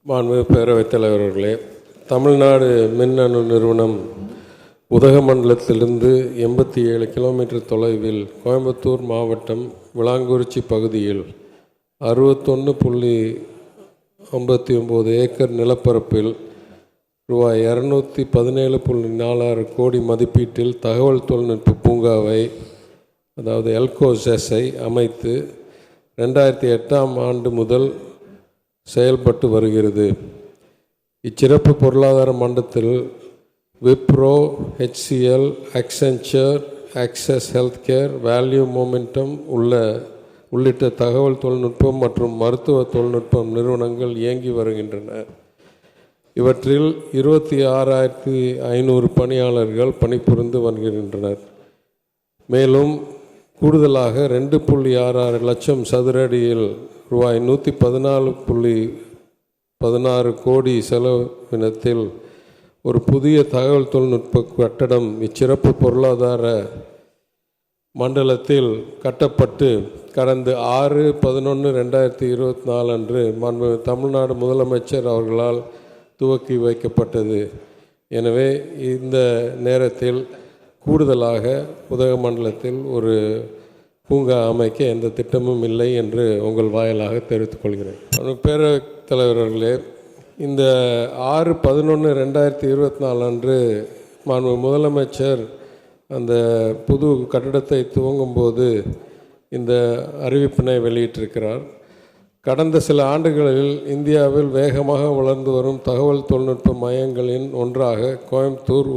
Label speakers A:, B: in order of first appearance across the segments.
A: மாண்புமிகு பேரவைத் தலைவர் அவர்களே, தமிழ்நாடு மின்னணு நிறுவனம் உதகமண்டலத்திலிருந்து 87 கிலோமீட்டர் தொலைவில் கோயம்புத்தூர் மாவட்டம் விளாங்குறிச்சி பகுதியில் 61.59 ஏக்கர் நிலப்பரப்பில் ரூபாய் 217.46 கோடி மதிப்பீட்டில் தகவல் தொழில்நுட்ப பூங்காவை, அதாவது எல்கோசெஸை அமைத்து 2008ஆம் ஆண்டு முதல் செயல்பட்டு வருகிறது. இச்சிறப்பு பொருளாதார மண்டலத்தில் Wipro, HCL, Accenture, access healthcare, value momentum உள்ளிட்ட தகவல் தொழில்நுட்பம் மற்றும் மருத்துவ தொழில்நுட்பம் நிறுவனங்கள் இயங்கி வருகின்றன. இவற்றில் 26,500 பணியாளர்கள் பணிபுரிந்து வருகின்றனர். மேலும் கூடுதலாக 2.66 லட்சம் சதுர அடியில் ரூபாய் 114.16 கோடி செலவினத்தில் ஒரு புதிய தகவல் தொழில்நுட்ப கட்டடம் இச்சிறப்பு பொருளாதார மண்டலத்தில் கட்டப்பட்டு கடந்த 6/11/2024 அன்று தமிழ்நாடு முதலமைச்சர் அவர்களால் துவக்கி வைக்கப்பட்டது. எனவே இந்த நேரத்தில் கூடுதலாக உதகமண்டலத்தில் ஒரு பூங்கா அமைக்க எந்த திட்டமும் இல்லை என்று உங்கள் வாயிலாக தெரிவித்துக் கொள்கிறேன். பேரவைத் தலைவர்களே, இந்த 6/11/2024 அன்று முதலமைச்சர் அந்த புது கட்டடத்தை துவங்கும்போது இந்த அறிவிப்பினை வெளியிட்டிருக்கிறார். கடந்த சில ஆண்டுகளில் இந்தியாவில் வேகமாக வளர்ந்து வரும் தகவல் தொழில்நுட்ப மையங்களின் ஒன்றாக கோயம்புத்தூர்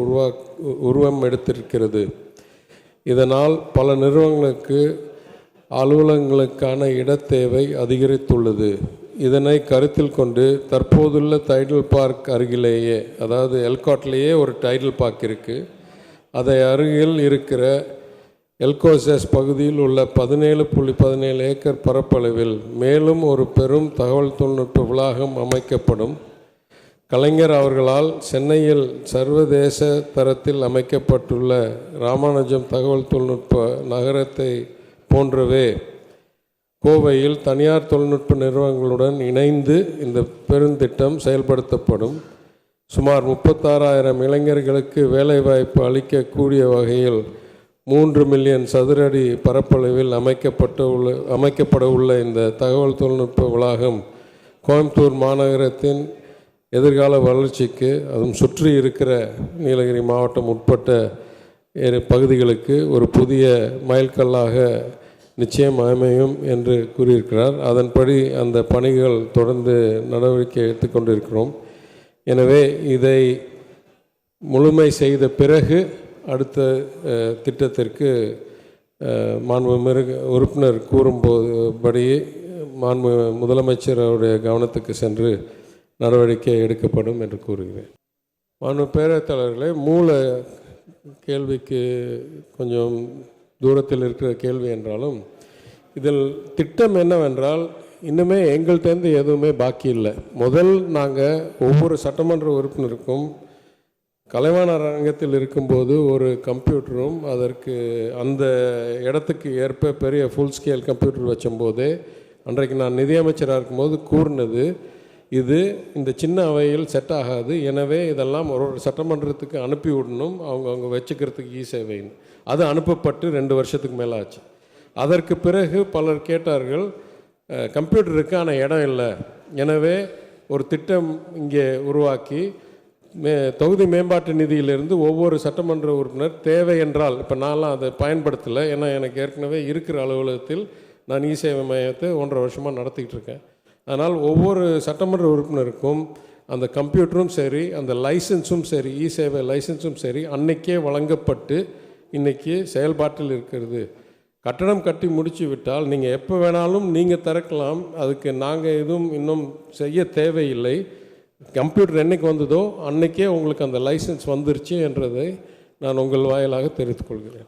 A: உருவம் எடுத்திருக்கிறது. இதனால் பல நிறுவனங்களுக்கு அலுவலகங்களுக்கான இடத்தேவை அதிகரித்துள்ளது. இதனை கருத்தில் கொண்டு தற்போதுள்ள டைடல் பார்க் அருகிலேயே, அதாவது எல்காட்லேயே ஒரு டைடல் பார்க் இருக்குது, அதை அருகில் இருக்கிற எல்கோசெஸ் பகுதியில் உள்ள 17.17 ஏக்கர் பரப்பளவில் மேலும் ஒரு பெரும் தகவல் தொழில்நுட்ப வளாகம் அமைக்கப்படும். கலைஞர் அவர்களால் சென்னையில் சர்வதேச தரத்தில் அமைக்கப்பட்டுள்ள ராமானுஜம் தகவல் தொழில்நுட்ப நகரத்தை போன்றவே கோவையில் தனியார் தொழில்நுட்ப நிறுவனங்களுடன் இணைந்து இந்த பெருந்திட்டம் செயல்படுத்தப்படும். சுமார் 36,000 இளைஞர்களுக்கு வேலைவாய்ப்பு அளிக்கக்கூடிய வகையில் 3 மில்லியன் சதுர அடி பரப்பளவில் அமைக்கப்பட உள்ள இந்த தகவல் தொழில்நுட்ப வளாகம் கோயம்புத்தூர் மாநகரத்தின் எதிர்கால வளர்ச்சிக்கு, அதுவும் சுற்றி இருக்கிற நீலகிரி மாவட்டம் உட்பட்ட பகுதிகளுக்கு ஒரு புதிய மைல்கல்லாக நிச்சயம் அமையும் என்று கூறியிருக்கிறார். அதன்படி அந்த பணிகள் தொடர்ந்து நடவடிக்கை எடுத்துக்கொண்டிருக்கிறோம். எனவே இதை முழுமை செய்த பிறகு அடுத்த திட்டத்திற்கு மாண்புமிகு உறுப்பினர் கூறும்போதுபடி முதலமைச்சர் அவருடைய கவனத்துக்கு சென்று நடவடிக்கை எடுக்கப்படும் என்று கூறுகிறேன். மாண்பு பேரவைத் தலைவர்களே, மூல கேள்விக்கு கொஞ்சம் தூரத்தில் இருக்கிற கேள்வி என்றாலும் இதில் திட்டம் என்னவென்றால், இன்னுமே எங்கள்கிட்டேருந்து எதுவுமே பாக்கி இல்லை. முதல் நாங்கள் ஒவ்வொரு சட்டமன்ற உறுப்பினருக்கும் கலைவாணர் அரங்கத்தில் இருக்கும்போது ஒரு கம்ப்யூட்டரும் அதற்கு அந்த இடத்துக்கு ஏற்ப பெரிய ஃபுல் ஸ்கேல் கம்ப்யூட்டர் வச்சும்போதே அன்றைக்கு நான் நிதியமைச்சராக இருக்கும்போது கூறினது, இது இந்த சின்ன அவையில் செட் ஆகாது, எனவே இதெல்லாம் ஒரு சட்டமன்றத்துக்கு அனுப்பி விடணும், அவங்க வச்சுக்கிறதுக்கு இ-சேவைன்னு. அது அனுப்பப்பட்டு 2 வருஷத்துக்கு மேலே ஆச்சு. அதற்கு பிறகு பலர் கேட்டார்கள், கம்ப்யூட்டருக்கான இடம் இல்லை, எனவே ஒரு திட்டம் இங்கே உருவாக்கி தொகுதி மேம்பாட்டு நிதியிலிருந்து ஒவ்வொரு சட்டமன்ற உறுப்பினர் தேவை என்றால், இப்போ நான்லாம் அதை பயன்படுத்தலை, ஏன்னா எனக்கு ஏற்கனவே இருக்கிற அலுவலகத்தில் நான் இ-சேவை மையத்தை 1.5 வருஷமாக நடத்திக்கிட்டு இருக்கேன். அதனால் ஒவ்வொரு சட்டமன்ற உறுப்பினருக்கும் அந்த கம்ப்யூட்டரும் சரி, அந்த லைசன்ஸும் சரி, இ-சேவை லைசன்ஸும் சரி அன்னைக்கே வழங்கப்பட்டு இன்றைக்கி செயல்பாட்டில் இருக்கிறது. கட்டடம் கட்டி முடித்து விட்டால் நீங்கள் எப்போ வேணாலும் நீங்கள் திறக்கலாம், அதுக்கு நாங்கள் எதுவும் இன்னும் செய்ய தேவையில்லை. கம்ப்யூட்டர் என்றைக்கு வந்ததோ அன்றைக்கே உங்களுக்கு அந்த லைசன்ஸ் வந்துருச்சு என்றதை நான் உங்கள் வாயிலாக தெரிவித்துக் கொள்கிறேன்.